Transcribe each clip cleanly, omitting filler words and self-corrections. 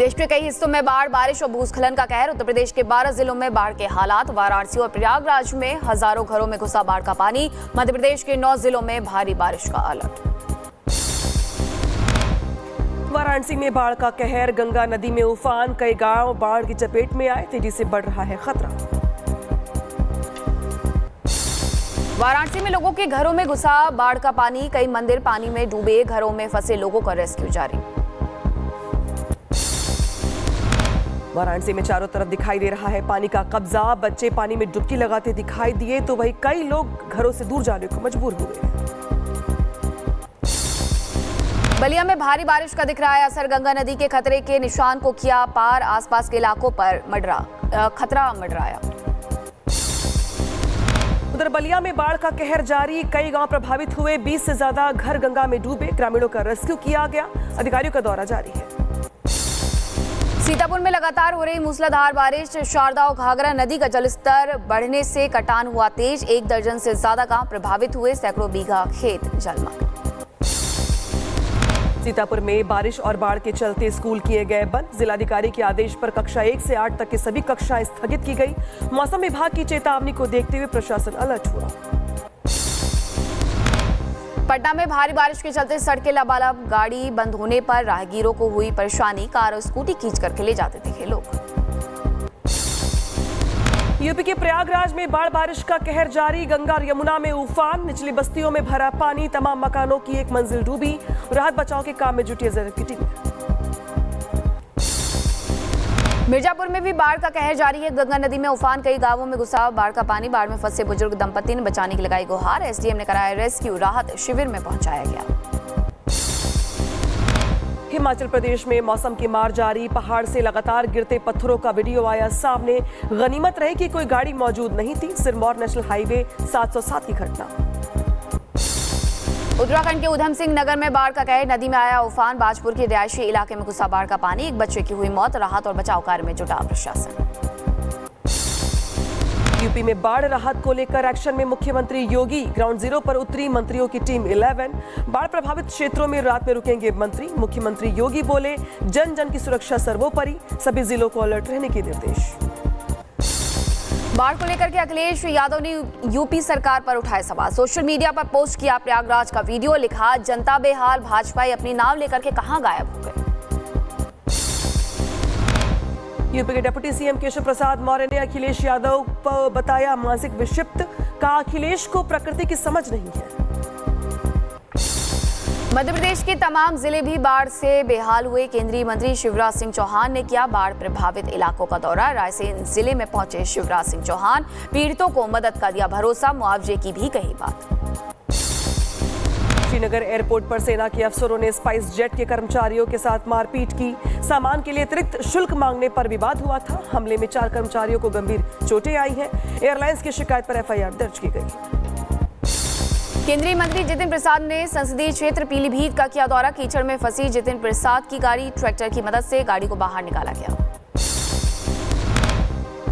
देश के कई हिस्सों में बाढ़, बारिश और भूस्खलन का कहर। उत्तर प्रदेश के 12 जिलों में बाढ़ के हालात। वाराणसी और प्रयागराज में हजारों घरों में घुसा बाढ़ का पानी। मध्य प्रदेश के 9 जिलों में भारी बारिश का अलर्ट। वाराणसी में बाढ़ का कहर, गंगा नदी में उफान, कई गांव बाढ़ की चपेट में आए, तेजी से बढ़ रहा है खतरा। वाराणसी में लोगों के घरों में घुसा बाढ़ का पानी, कई मंदिर पानी में डूबे, घरों में फंसे लोगों का रेस्क्यू जारी। वाराणसी में चारों तरफ दिखाई दे रहा है पानी का कब्जा। बच्चे पानी में डुबकी लगाते दिखाई दिए तो वहीं कई लोग घरों से दूर जाने को मजबूर हुए। बलिया में भारी बारिश का दिख रहा है असर। गंगा नदी के खतरे के निशान को किया पार, आसपास के इलाकों पर खतरा मंडराया। उधर बलिया में बाढ़ का कहर जारी, कई गांव प्रभावित हुए, 20 से ज्यादा घर गंगा में डूबे, ग्रामीणों का रेस्क्यू किया गया, अधिकारियों का दौरा जारी है। सीतापुर में लगातार हो रही मूसलाधार बारिश, शारदा और घाघरा नदी का जलस्तर बढ़ने से कटान हुआ तेज। 1 दर्जन से ज्यादा गांव प्रभावित हुए, सैकड़ों बीघा खेत जलमग्न। सीतापुर में बारिश और बाढ़ के चलते स्कूल किए गए बंद। जिलाधिकारी के आदेश पर कक्षा 1 से 8 तक की सभी कक्षाएं स्थगित की गई। मौसम विभाग की चेतावनी को देखते हुए प्रशासन अलर्ट हुआ। पटना में भारी बारिश के चलते सड़कें लबालब, गाड़ी बंद होने पर राहगीरों को हुई परेशानी। कार और स्कूटी खींच करके ले जाते थे लोग। यूपी के प्रयागराज में बाढ़ बारिश का कहर जारी, गंगा और यमुना में उफान, निचली बस्तियों में भरा पानी, तमाम मकानों की एक मंजिल डूबी। राहत बचाव के काम में जुटी एसडीआरएफ की टीम। मिर्जापुर में भी बाढ़ का कहर जारी है। गंगा नदी में उफान, कई गांवों में घुसा बाढ़ का पानी। बाढ़ में फंसे बुजुर्ग दंपति ने बचाने की लगाई गुहार। एसडीएम ने कराया रेस्क्यू, राहत शिविर में पहुंचाया गया। हिमाचल प्रदेश में मौसम की मार जारी, पहाड़ से लगातार गिरते पत्थरों का वीडियो आया सामने। गनीमत रही कि कोई गाड़ी मौजूद नहीं थी। सिरमौर नेशनल हाईवे 707 की घटना। उत्तराखंड के उधम सिंह नगर में बाढ़ का कहर, नदी में आया उफान। बाजपुर के रिहायशी इलाके में घुसा बाढ़ का पानी, एक बच्चे की हुई मौत। राहत और बचाव कार्य में जुटा प्रशासन। यूपी में बाढ़ राहत को लेकर एक्शन में मुख्यमंत्री योगी। ग्राउंड जीरो पर उतरी मंत्रियों की टीम 11। बाढ़ प्रभावित क्षेत्रों में रात में रुकेंगे मंत्री। मुख्यमंत्री योगी बोले, जन जन की सुरक्षा सर्वोपरि, सभी जिलों को अलर्ट रहने के निर्देश। बाढ़ को लेकर के अखिलेश यादव ने यूपी सरकार पर उठाए सवाल। सोशल मीडिया पर पोस्ट किया प्रयागराज का वीडियो, लिखा, जनता बेहाल, भाजपाई अपनी नाव लेकर के कहां गायब हो गए। यूपी के डिप्टी सीएम केशव प्रसाद मौर्य ने अखिलेश यादव को बताया मानसिक विक्षिप्त, कहा अखिलेश को प्रकृति की समझ नहीं है। मध्य प्रदेश के तमाम जिले भी बाढ़ से बेहाल हुए। केंद्रीय मंत्री शिवराज सिंह चौहान ने किया बाढ़ प्रभावित इलाकों का दौरा। रायसेन जिले में पहुंचे शिवराज सिंह चौहान, पीड़ितों को मदद का दिया भरोसा, मुआवजे की भी कही बात। श्रीनगर एयरपोर्ट पर सेना के अफसरों ने स्पाइस जेट के कर्मचारियों के साथ मारपीट की। सामान के लिए अतिरिक्त शुल्क मांगने पर विवाद हुआ था। हमले में 4 कर्मचारियों को गंभीर चोटें आई हैं। एयरलाइंस की शिकायत पर एफआईआर दर्ज की गई। केंद्रीय मंत्री जितिन प्रसाद ने संसदीय क्षेत्र पीलीभीत का किया दौरा। कीचड़ में फंसी जितिन प्रसाद की गाड़ी, ट्रैक्टर की मदद से गाड़ी को बाहर निकाला गया।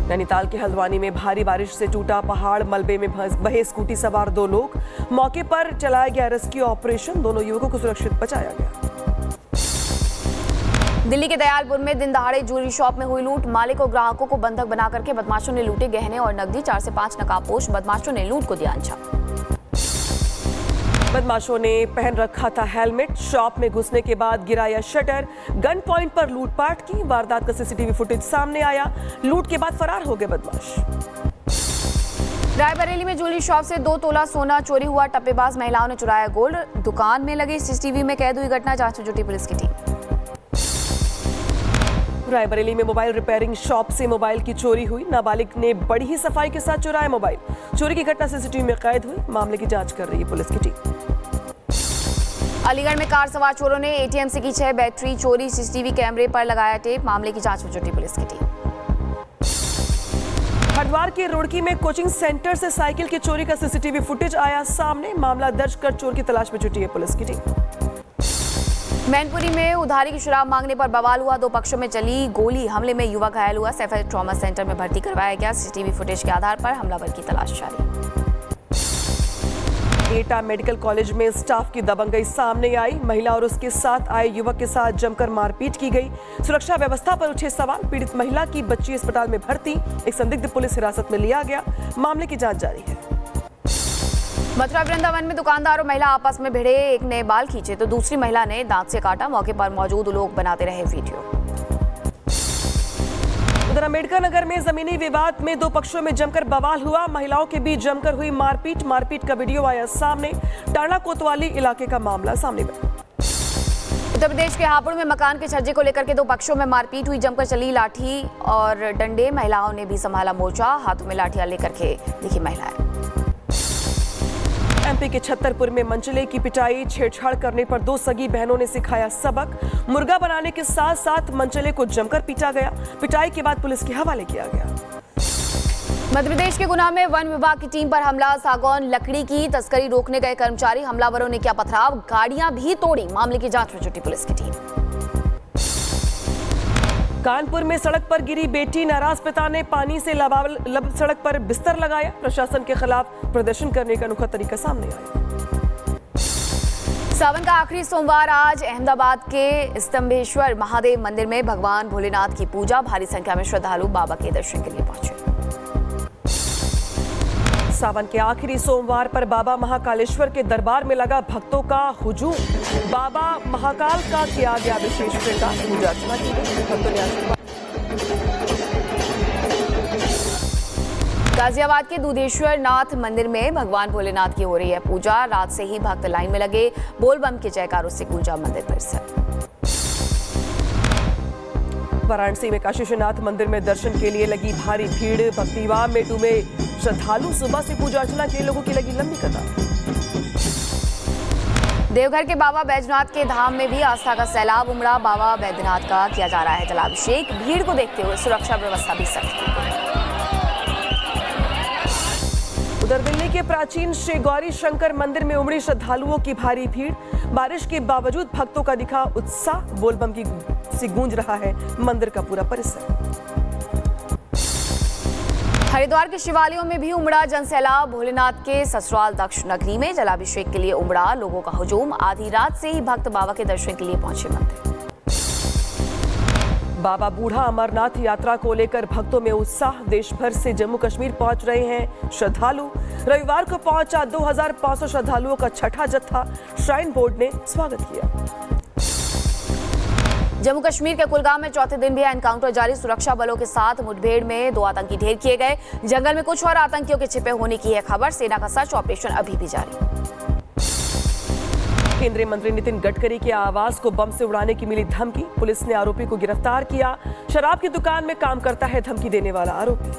नैनीताल के हल्द्वानी में भारी बारिश से टूटा पहाड़, मलबे में बहे स्कूटी सवार 2 लोग। मौके पर चलाया गया रेस्क्यू ऑपरेशन, दोनों युवकों को सुरक्षित बचाया गया। दिल्ली के दयालपुर में दिन दहाड़े ज्वेलरी शॉप में हुई लूट। मालिक और ग्राहकों को बंधक बना करके बदमाशों ने लूटे गहने और नकदी। 4 से 5 नकाबपोश बदमाशों ने लूट को दिया अंजाम। बदमाशों ने पहन रखा था हेलमेट। शॉप में घुसने के बाद गिराया शटर, गन पॉइंट पर लूटपाट की। वारदात का सीसीटीवी फुटेज सामने आया। लूट के बाद फरार हो गए बदमाश। रायबरेली में ज्वेलरी शॉप से 2 तोला सोना चोरी हुआ। टप्पेबाज महिलाओं ने चुराया गोल्ड। दुकान में लगे सीसीटीवी में कैद हुई घटना, जांच में जुटी पुलिस की टीम। रायबरेली में मोबाइल रिपेयरिंग शॉप से मोबाइल की चोरी हुई। नाबालिग ने बड़ी ही सफाई के साथ चुराया मोबाइल। चोरी की घटना सीसीटीवी में कैद हुई। मामले की जांच कर रही है पुलिस की टीम। अलीगढ़ में कार सवार चोरों ने एटीएम से की 6 बैटरी चोरी। सीसीटीवी कैमरे पर लगाया टेप। मामले की जांच में जुटी पुलिस की टीम। हरिद्वार के रुड़की में कोचिंग सेंटर से साइकिल की चोरी का सीसीटीवी फुटेज आया सामने। मामला दर्ज कर चोर की तलाश में जुटी है पुलिस की टीम। मैनपुरी में उधारी की शराब मांगने पर बवाल हुआ। 2 पक्षों में चली गोली। हमले में युवक घायल हुआ। सैफर ट्रॉमा सेंटर में भर्ती करवाया गया। सीसीटीवी फुटेज के आधार पर हमलावर की तलाश जारी। एटा मेडिकल कॉलेज में स्टाफ की दबंगई सामने आई। महिला और उसके साथ आए युवक के साथ जमकर मारपीट की गई। सुरक्षा व्यवस्था पर उठे सवाल। पीड़ित महिला की बच्ची अस्पताल में भर्ती। एक संदिग्ध पुलिस हिरासत में लिया गया। मामले की जांच जारी है। मथुरा वृंदावन में दुकानदार और महिला आपस में भिड़े। एक ने बाल खींचे तो दूसरी महिला ने दांत से काटा। मौके पर मौजूद लोग बनाते रहे वीडियो। उधर अम्बेडकर नगर में जमीनी विवाद में दो पक्षों में जमकर बवाल हुआ। महिलाओं के बीच जमकर हुई मारपीट का वीडियो आया सामने। टाणा कोतवाली इलाके का मामला सामने आया। उत्तर प्रदेश के हापुड़ में मकान के छज्जे को लेकर के दो पक्षों में मारपीट हुई। जमकर चली लाठी और डंडे। महिलाओं ने भी संभाला मोर्चा। हाथों में लाठियां लेकर के दिखी महिलाएं। एमपी के छतरपुर में मंचले की पिटाई। छेड़छाड़ करने पर दो सगी बहनों ने सिखाया सबक। मुर्गा बनाने के साथ साथ मंचले को जमकर पीटा गया। पिटाई के बाद पुलिस के हवाले किया गया। मध्य प्रदेश के गुना में वन विभाग की टीम पर हमला। सागौन लकड़ी की तस्करी रोकने गए कर्मचारी। हमलावरों ने किया पथराव। गाड़ियां भी तोड़ी। मामले की जांच में जुटी पुलिस की टीम। कानपुर में सड़क पर गिरी बेटी। नाराज पिता ने पानी से लब सड़क पर बिस्तर लगाया। प्रशासन के खिलाफ प्रदर्शन करने का अनोखा तरीका सामने आया। सावन का आखिरी सोमवार आज अहमदाबाद के स्तंभेश्वर महादेव मंदिर में भगवान भोलेनाथ की पूजा। भारी संख्या में श्रद्धालु बाबा के दर्शन के लिए पहुंचे। सावन के आखिरी सोमवार पर बाबा महाकालेश्वर के दरबार में लगा भक्तों का हुजूम। बाबा महाकाल का किया गया विशेष श्रृंगार। पूजा अर्चना की गई। भक्तों ने आशीर्वाद। गाजियाबाद के दूधेश्वर नाथ मंदिर में भगवान भोलेनाथ की हो रही है पूजा। रात से ही भक्त लाइन में लगे। बोल बम के जयकारों से गूंजा मंदिर परिसर। वाराणसी में काशी विश्वनाथ मंदिर में दर्शन के लिए लगी भारी भीड़। भक्तिभाव में डूबे श्रद्धालु। सुबह से पूजा अर्चना के लिए लोगों की लगी लंबी कतार। देवघर के बाबा बैजनाथ के धाम में भी आस्था का सैलाब उमड़ा। बाबा बैजनाथ का किया जा रहा है जलाभिषेक। भीड़ को देखते हुए सुरक्षा व्यवस्था भी सख्त। उधर दिल्ली के प्राचीन श्री गौरी शंकर मंदिर में उमड़ी श्रद्धालुओं की भारी भीड़। बारिश के बावजूद भक्तों का दिखा उत्साह। बोलबम की से गूंज रहा है मंदिर का पूरा परिसर। हरिद्वार के शिवालयों में भी उमड़ा जनसैलाब। भोलेनाथ के ससुराल दक्ष नगरी में जलाभिषेक के लिए उमड़ा लोगों का हुजूम। आधी रात से ही भक्त बाबा के दर्शन के लिए पहुंचे मंदिर। बाबा बूढ़ा अमरनाथ यात्रा को लेकर भक्तों में उत्साह। देश भर से जम्मू कश्मीर पहुंच रहे हैं श्रद्धालु। रविवार को पहुंचा 2500 श्रद्धालुओं का छठा जत्था। श्राइन बोर्ड ने स्वागत किया। जम्मू कश्मीर के कुलगाम में चौथे दिन भी एनकाउंटर जारी। सुरक्षा बलों के साथ मुठभेड़ में 2 आतंकी ढेर किए गए। जंगल में कुछ और आतंकियों के छिपे होने की है खबर। सेना का सर्च ऑपरेशन अभी भी जारी। केंद्रीय मंत्री नितिन गडकरी के आवास को बम से उड़ाने की मिली धमकी। पुलिस ने आरोपी को गिरफ्तार किया। शराब की दुकान में काम करता है धमकी देने वाला आरोपी।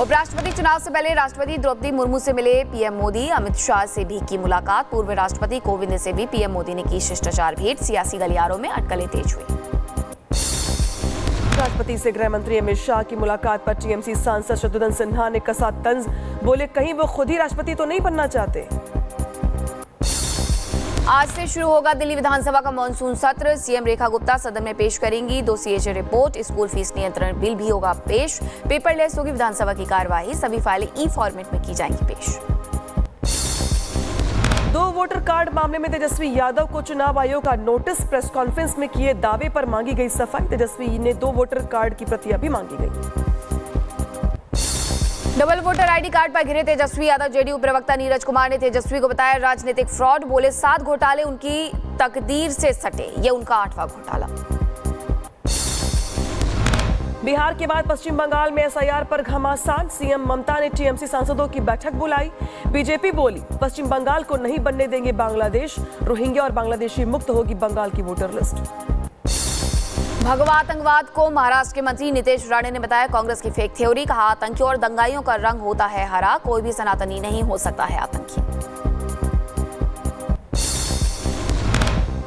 उपराष्ट्रपति चुनाव से पहले राष्ट्रपति द्रौपदी मुर्मू से मिले पीएम मोदी। अमित शाह से भी की मुलाकात। पूर्व राष्ट्रपति कोविंद से भी पीएम मोदी ने की शिष्टाचार भेंट। सियासी गलियारों में अटकलें तेज हुई। राष्ट्रपति से गृह मंत्री अमित शाह की मुलाकात पर टीएमसी सांसद शत्रुघ्न सिन्हा ने कसा तंज। बोले कहीं वो खुद ही राष्ट्रपति तो नहीं बनना चाहते। आज से शुरू होगा दिल्ली विधानसभा का मानसून सत्र। सीएम रेखा गुप्ता सदन में पेश करेंगी 2 CAG रिपोर्ट। स्कूल फीस नियंत्रण बिल भी होगा पेश। पेपरलेस होगी विधानसभा की कार्यवाही। सभी फाइलें ई-फॉर्मेट में की जाएंगी पेश। 2 वोटर कार्ड मामले में तेजस्वी यादव को चुनाव आयोग का नोटिस। प्रेस कॉन्फ्रेंस में किए दावे पर मांगी गई सफाई। तेजस्वी ने 2 वोटर कार्ड की प्रतियां भी मांगी गई। डबल वोटर आईडी कार्ड पर घिरे तेजस्वी यादव। जेडीयू प्रवक्ता नीरज कुमार ने तेजस्वी को बताया राजनीतिक फ्रॉड। बोले 7 घोटाले उनकी तकदीर से सटे। ये उनका 8वां घोटाला। बिहार के बाद पश्चिम बंगाल में एसआईआर पर घमासान। सीएम ममता ने टीएमसी सांसदों की बैठक बुलाई। बीजेपी बोली पश्चिम बंगाल को नहीं बनने देंगे बांग्लादेश। रोहिंग्या और बांग्लादेशी मुक्त होगी बंगाल की वोटर लिस्ट। भगवा आतंकवाद को महाराष्ट्र के मंत्री नीतीश राणे ने बताया कांग्रेस की फेक थ्योरी। कहा आतंकियों और दंगाइयों का रंग होता है हरा। कोई भी सनातनी नहीं हो सकता है आतंकी।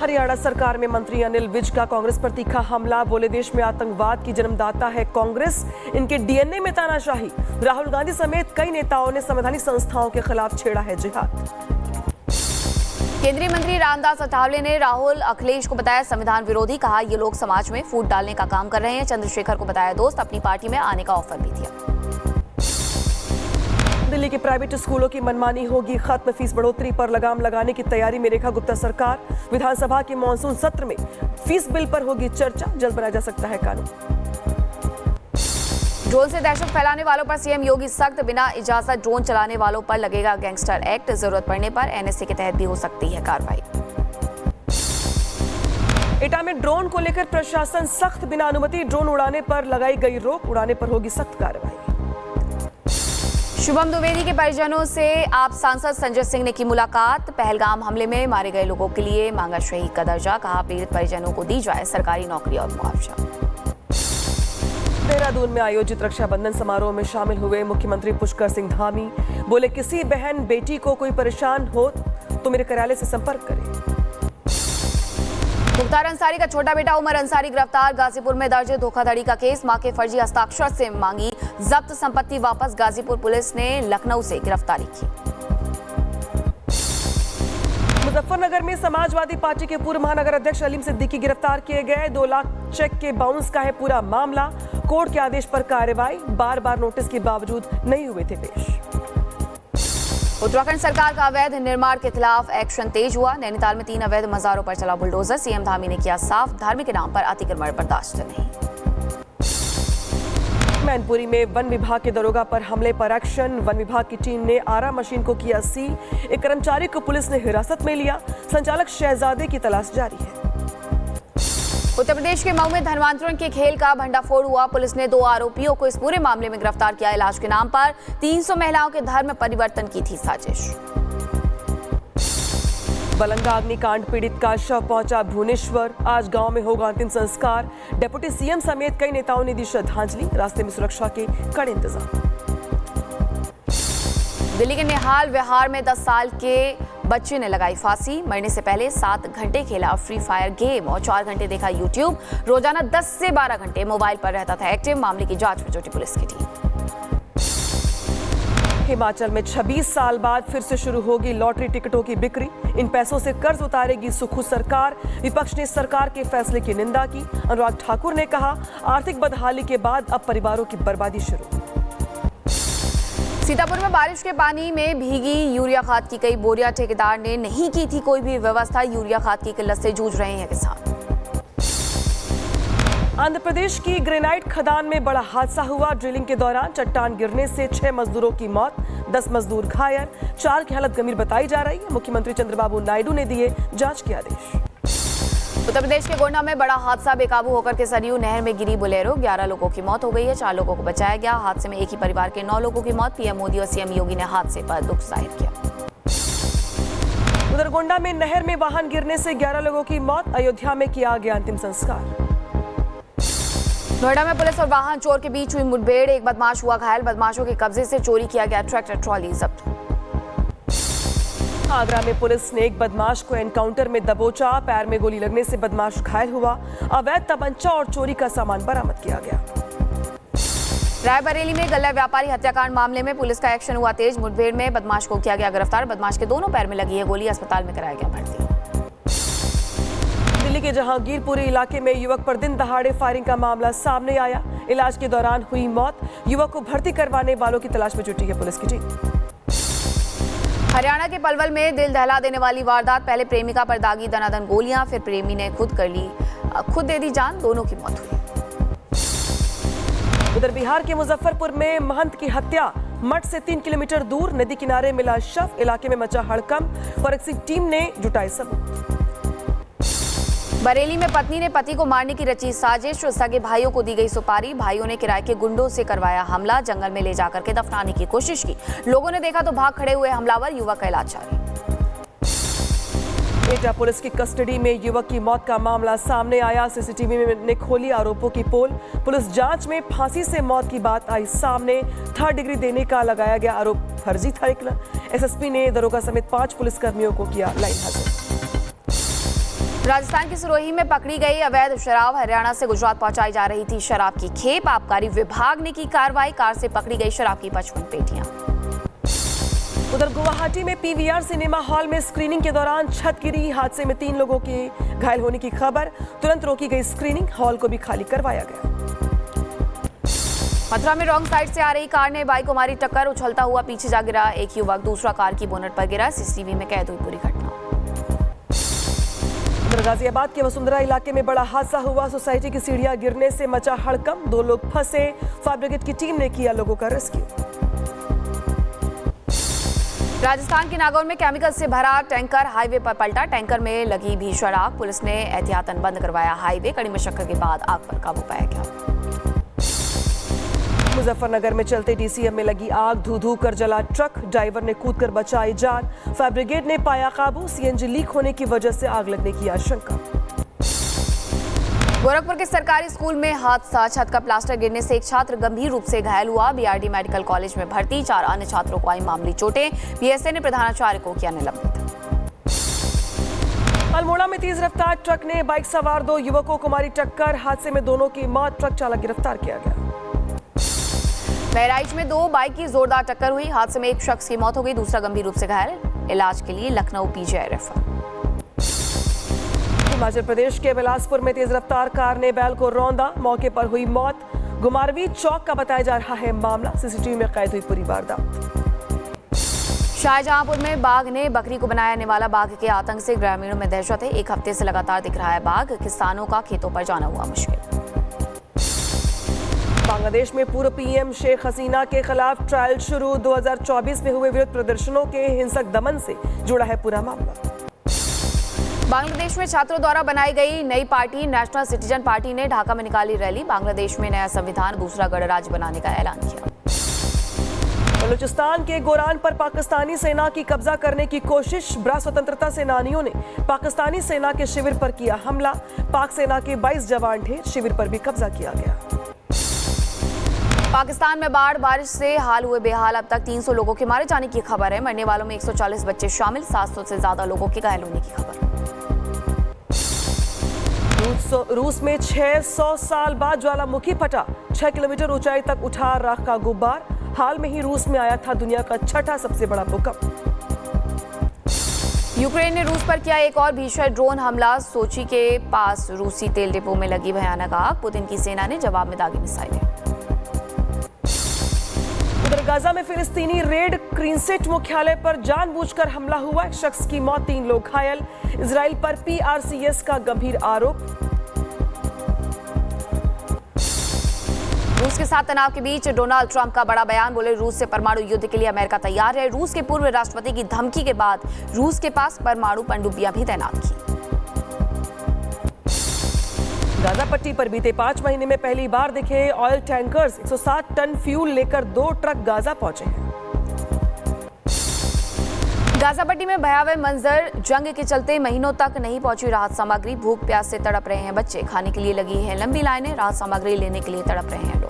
हरियाणा सरकार में मंत्री अनिल विज का कांग्रेस पर तीखा हमला। बोले देश में आतंकवाद की जन्मदाता है कांग्रेस। इनके डीएनए में तानाशाही। राहुल गांधी समेत कई नेताओं ने संवैधानिक संस्थाओं के खिलाफ छेड़ा है जिहाद। केंद्रीय मंत्री रामदास अठावले ने राहुल अखिलेश को बताया संविधान विरोधी। कहा ये लोग समाज में फूट डालने का काम कर रहे हैं। चंद्रशेखर को बताया दोस्त। अपनी पार्टी में आने का ऑफर भी दिया। दिल्ली के प्राइवेट स्कूलों की मनमानी होगी खत्म, फीस बढ़ोतरी पर लगाम लगाने की तैयारी में रेखा गुप्ता सरकार। विधानसभा के मॉनसून सत्र में फीस बिल पर होगी चर्चा, जल्द बनाया जा सकता है कानून। ड्रोन से दहशत फैलाने वालों पर सीएम योगी सख्त, बिना इजाजत ड्रोन चलाने वालों पर लगेगा गैंगस्टर एक्ट, जरूरत पड़ने पर एनएसए के तहत भी हो सकती है कार्रवाई। एटा में ड्रोन को लेकर प्रशासन सख्त, बिना अनुमति ड्रोन उड़ाने पर लगाई गई रोक, उड़ाने पर होगी सख्त कार्रवाई। शुभम द्विवेदी के परिजनों से आप सांसद संजय सिंह ने की मुलाकात, पहलगाम हमले में मारे गए लोगों के लिए मांगा शहीद का दर्जा, कहा पीड़ित परिजनों को दी जाए सरकारी नौकरी और मुआवजा। देहरादून में आयोजित रक्षाबंधन समारोह में शामिल हुए मुख्यमंत्री पुष्कर सिंह धामी, बोले किसी बहन बेटी को कोई परेशान हो तो मेरे कार्यालय से संपर्क करें। मुख्तार अंसारी का छोटा बेटा उमर अंसारी गिरफ्तार, गाजीपुर में दर्ज धोखाधड़ी का केस, मां के फर्जी हस्ताक्षर से मांगी जब्त संपत्ति वापस, गाजीपुर पुलिस ने लखनऊ से गिरफ्तारी की। मुजफ्फरनगर में समाजवादी पार्टी के पूर्व महानगर अध्यक्ष अलीम सिद्दीकी गिरफ्तार किए गए, 2 लाख चेक के बाउंस का है पूरा मामला, कोर्ट के आदेश पर कार्रवाई, बार बार नोटिस के बावजूद नहीं हुए थे पेश। उत्तराखंड सरकार का अवैध निर्माण के खिलाफ एक्शन तेज हुआ, नैनीताल में 3 अवैध मजारों पर चला बुलडोजर, सीएम धामी ने किया साफ, धार्मिक के नाम पर अतिक्रमण बर्दाश्त नहीं। मैनपुरी में वन विभाग के दरोगा पर हमले पर एक्शन, वन विभाग की टीम ने आरा मशीन को किया सील, एक कर्मचारी को पुलिस ने हिरासत में लिया, संचालक शहजादे की तलाश जारी है। उत्तर प्रदेश के मऊ में धनवांतरण के खेल का भंडाफोड़ हुआ, पुलिस ने 2 आरोपियों को इस पूरे मामले में गिरफ्तार किया, इलाज के नाम पर 300 महिलाओं के धर्म परिवर्तन की थी साजिश। बलंगा अग्निकांड पीड़ित का शव पहुंचा भुवनेश्वर, आज गांव में होगा अंतिम संस्कार, डिप्टी सीएम समेत कई नेताओं ने दी श्रद्धांजलि, रास्ते में सुरक्षा के कड़े इंतजाम। दिल्ली के निहाल विहार में 10 साल के बच्चे ने लगाई फांसी, मरने से पहले 7 घंटे खेला फ्री फायर गेम और 4 घंटे देखा यूट्यूब, रोजाना 10 से 12 घंटे मोबाइल पर रहता था एक्टिव, मामले की जांच में जुटी पुलिस की टीम। हिमाचल में 26 साल बाद फिर से शुरू होगी लॉटरी टिकटों की बिक्री, इन पैसों से कर्ज उतारेगी सुखू सरकार, विपक्ष ने सरकार के फैसले की निंदा की, अनुराग ठाकुर ने कहा आर्थिक बदहाली के बाद अब परिवारों की बर्बादी शुरू। सीतापुर में बारिश के पानी में भीगी यूरिया खाद की कई बोरियां, ठेकेदार ने नहीं की थी कोई भी व्यवस्था, यूरिया खाद की किल्लत से जूझ रहे हैं किसान। आंध्र प्रदेश की ग्रेनाइट खदान में बड़ा हादसा हुआ, ड्रिलिंग के दौरान चट्टान गिरने से 6 मजदूरों की मौत, 10 मजदूर घायल, 4 की हालत गंभीर बताई जा रही है, मुख्यमंत्री चंद्रबाबू नायडू ने दिए जांच के आदेश। उत्तर प्रदेश के गोंडा में बड़ा हादसा, बेकाबू होकर के सरयू नहर में गिरी बोलेरो, 11 लोगों की मौत हो गई है, 4 लोगों को बचाया गया, हादसे में एक ही परिवार के 9 लोगों की मौत, पीएम मोदी और सीएम योगी ने हादसे पर दुख जाहिर किया। उधर गोंडा में नहर में वाहन गिरने से 11 लोगों की मौत, अयोध्या में किया गया अंतिम संस्कार। नोएडा में पुलिस और वाहन चोर के बीच हुई मुठभेड़, एक बदमाश हुआ घायल, बदमाशों के कब्जे से चोरी किया गया ट्रैक्टर ट्रॉली जब्त। आगरा में पुलिस ने एक बदमाश को एनकाउंटर में दबोचा, पैर में गोली लगने से बदमाश घायल हुआ, अवैध तमंचा और चोरी का सामान बरामद किया गया। रायबरेली में गल्ला व्यापारी हत्याकांड मामले में पुलिस का एक्शन हुआ तेज, मुठभेड़ में बदमाश को किया गया गिरफ्तार, बदमाश के दोनों पैर में लगी है गोली, अस्पताल में कराया गया भर्ती। दिल्ली के जहांगीरपुरी इलाके में युवक पर दिन दहाड़े फायरिंग का मामला सामने आया, इलाज के दौरान हुई मौत, युवक को भर्ती करवाने वालों की तलाश में जुटी है पुलिस की टीम। हरियाणा के पलवल में दिल दहला देने वाली वारदात, पहले प्रेमिका पर दागी दनादन गोलियां, फिर प्रेमी ने खुद दे दी जान, दोनों की मौत हुई। उधर बिहार के मुजफ्फरपुर में महंत की हत्या, मठ से 3 किलोमीटर दूर नदी किनारे मिला शव, इलाके में मचा हड़कंप, फॉरेंसिक टीम ने जुटाए सबूत। बरेली में पत्नी ने पति को मारने की रची साजिश, सगे भाइयों को दी गई सुपारी, भाइयों ने किराए के गुंडों से करवाया हमला, जंगल में ले जाकर के दफनाने की कोशिश की, लोगों ने देखा तो भाग खड़े हुए हमलावर, युवक का इलाज जारी। एटा पुलिस की कस्टडी में युवक की मौत का मामला सामने आया, सीसीटीवी ने खोली आरोपों की पोल, पुलिस जांच में फांसी से मौत की बात आई सामने, 3rd डिग्री देने का लगाया गया आरोप फर्जी था निकला, एसएसपी ने दरोगा समेत 5 पुलिसकर्मियों को किया लाइन हाजिर। राजस्थान की सिरोही में पकड़ी गई अवैध शराब, हरियाणा से गुजरात पहुंचाई जा रही थी शराब की खेप, आबकारी विभाग ने की कार्रवाई, कार से पकड़ी गई शराब की 55 पेटियां। उधर गुवाहाटी में पीवीआर सिनेमा हॉल में स्क्रीनिंग के दौरान छत गिरी, हादसे में 3 लोगों के घायल होने की खबर, तुरंत रोकी गई स्क्रीनिंग, हॉल को भी खाली करवाया गया। मथुरा में रॉन्ग साइड से आ रही कार ने बाइक को मारी टक्कर, उछलता हुआ पीछे जा गिरा एक युवक, दूसरा कार की बोनट पर गिरा। सीसीटीवी में कैद हुई पूरी घटना। गाजियाबाद के वसुंधरा इलाके में बड़ा हादसा हुआ। सोसाइटी की सीढ़ियां गिरने से मचा हड़कंप, 2 लोग फंसे। फायर ब्रिगेड की टीम ने किया लोगों का रेस्क्यू। राजस्थान के नागौर में केमिकल से भरा टैंकर हाईवे पर पलटा, टैंकर में लगी भीषण आग। पुलिस ने एहतियातन बंद करवाया हाईवे, कड़ी मशक्कत के बाद आग पर काबू पाया गया। मुजफ्फरनगर में चलते डीसीएम में लगी आग, धू कर जला ट्रक, ड्राइवर ने कूदकर बचाई जान। फायर ब्रिगेड ने पाया काबू, सीएनजी लीक होने की वजह से आग लगने की आशंका। गोरखपुर के सरकारी स्कूल में हादसा, छत का प्लास्टर गिरने से एक छात्र गंभीर रूप से घायल हुआ। बीआरडी मेडिकल कॉलेज में भर्ती 4 अन्य छात्रों को आई मामूली चोटें। बीएसए ने प्रधानाचार्य को किया निलंबित। अल्मोड़ा में तेज रफ्तार ट्रक ने बाइक सवार 2 युवकों को मारी टक्कर, हादसे में दोनों की मौत। ट्रक चालक गिरफ्तार किया गया। बहराइच में 2 बाइक की जोरदार टक्कर हुई, हादसे में एक शख्स की मौत हो गई, दूसरा गंभीर रूप से घायल, इलाज के लिए लखनऊ पीजीआई रेफर। हिमाचल प्रदेश के बिलासपुर में तेज रफ्तार कार ने बैल को रौंदा, मौके पर हुई मौत। गुमारवी चौक का बताया जा रहा है मामला, सीसीटीवी में कैद हुई पूरी वारदात। शाहजहांपुर में बाघ ने बकरी को बनाया निवाला, बाघ के आतंक से ग्रामीणों में दहशत है। 1 हफ्ते से लगातार दिख रहा है बाघ, किसानों का खेतों पर जाना हुआ मुश्किल। बांग्लादेश में पूर्व पीएम शेख हसीना के खिलाफ ट्रायल शुरू, 2024 में हुए विरोध प्रदर्शनों के हिंसक दमन से जुड़ा है पूरा मामला। बांग्लादेश में छात्रों द्वारा बनाई गई नई पार्टी नेशनल सिटीजन पार्टी ने ढाका में निकाली रैली, बांग्लादेश में नया संविधान, दूसरा गणराज्य बनाने का ऐलान किया। बलूचिस्तान के गोरान पर पाकिस्तानी सेना की कब्जा करने की कोशिश, ब्रा स्वतंत्रता सेनानियों ने पाकिस्तानी सेना के शिविर पर किया हमला, पाक सेना के 22 जवान ढेर, शिविर पर भी कब्जा किया गया। पाकिस्तान में बाढ़ बारिश से हाल हुए बेहाल, अब तक 300 लोगों के मारे जाने की खबर है, मरने वालों में 140 बच्चे शामिल, 700 से ज्यादा लोगों के घायल होने की खबर। रूस में 600 साल बाद ज्वालामुखी फटा, 6 किलोमीटर ऊंचाई तक उठा राख का गुब्बार। हाल में ही रूस में आया था दुनिया का 6ठा सबसे बड़ा भूकंप। यूक्रेन ने रूस पर किया एक और भीषण ड्रोन हमला, सोची के पास रूसी तेल डिपो में लगी भयानक आग, पुतिन की सेना ने जवाब में दागी मिसाइलें। उधर गाजा में फिलिस्तीनी रेड क्रिंसेट मुख्यालय पर जानबूझकर हमला हुआ, एक शख्स की मौत, 3 लोग घायल। इजराइल पर पीआरसीएस का गंभीर आरोप। रूस के साथ तनाव के बीच डोनाल्ड ट्रंप का बड़ा बयान, बोले रूस से परमाणु युद्ध के लिए अमेरिका तैयार है। रूस के पूर्व राष्ट्रपति की धमकी के बाद रूस के पास परमाणु पनडुब्बियां भी तैनात की। गाजा पट्टी पर बीते 5 महीने में पहली बार दिखे ऑयल टैंकर्स, 160 टन फ्यूल लेकर 2 ट्रक गाजा पहुंचे हैं। गाजा पट्टी में भयावह मंजर, जंग के चलते महीनों तक नहीं पहुंची राहत सामग्री, भूख प्यास से तड़प रहे हैं बच्चे, खाने के लिए लगी है लंबी लाइनें, राहत सामग्री लेने के लिए तड़प रहे हैं लोग।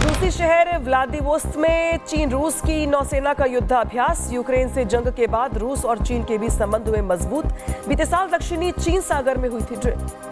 रूसी शहर व्लादिवोस्तोक में चीन रूस की नौसेना का युद्धाभ्यास, यूक्रेन से जंग के बाद रूस और चीन के बीच संबंध हुए मजबूत, बीते साल दक्षिणी चीन सागर में हुई थी ड्रिल।